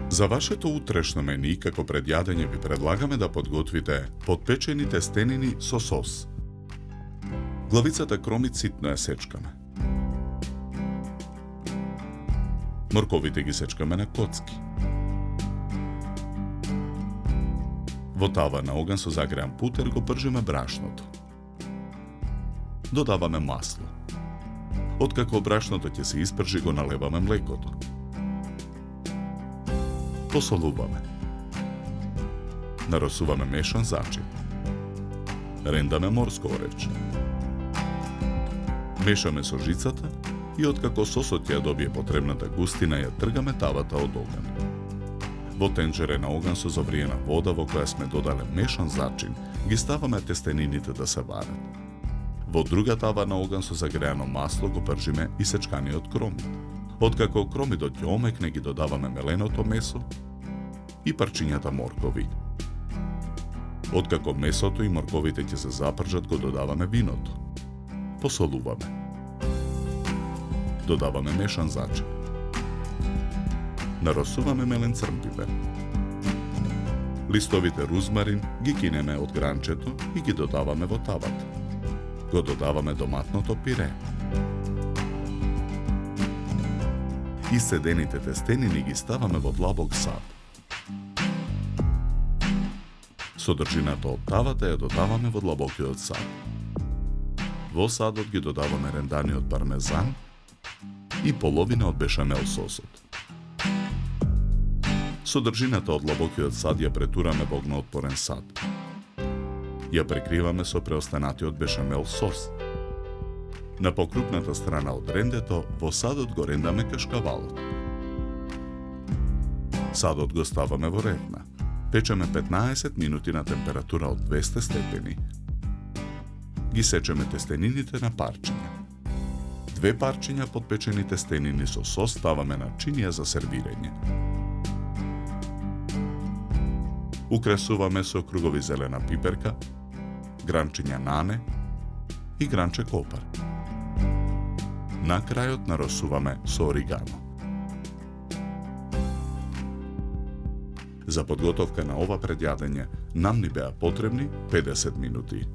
За вашето утрешно мени, како пред јадење, ви предлагаме да подготвите подпечени тестенини со сос. Главицата кроми ситно ја сечкаме. Морковите ги сечкаме на коцки. Во тава на оган со загреан путер го пржиме брашното. Додаваме масло. Откако брашното ќе се испржи, го налеваме млекото. Посолуваме. Наросуваме мешан зачин. Рендаме морско оревче. Мешаме со жицата и откако сосот ја добие потребната густина, ја тргаме тавата од оган. Во тенџере на оган со завриена вода во која сме додале мешан зачин, ги ставаме тестенините да се варат. Во друга тава на оган со загреано масло го пржиме и сечканиот кромит. Откако кромидот ќе омекне, ги додаваме меленото месо и парчињата моркови. Откако месото и морковите ќе се запржат, го додаваме виното. Посолуваме. Додаваме мешан зачин. Наросуваме мелен црн пипер. Листовите рузмарин ги кинеме од гранчето и ги додаваме во тавата. Го додаваме доматното пире. Исцедените тестенини ги ставаме во длабок сад. Содржината од тавата ја додаваме во длабокиот сад. Во садот ги додаваме ренданиот пармезан и половина од бешамел сосот. Содржината од длабокиот сад ја претураме во огноотпорен сад. Ја прекриваме со преостанатиот бешамел сос. На покрупната страна од рендето, во садот го рендаме кашкавалот. Садот го ставаме во ревна. Печеме 15 минути на температура од 200 степени. Ги сечеме тестенините на парчиња. 2 парчиња подпечени тестенини со сос ставаме на чинија за сервирање. Украсуваме со кругови зелена пиперка, гранчиња нане и гранче копар. На крајот наросуваме со оригано. За подготовка на ова предјадење нам ни беа потребни 50 минути.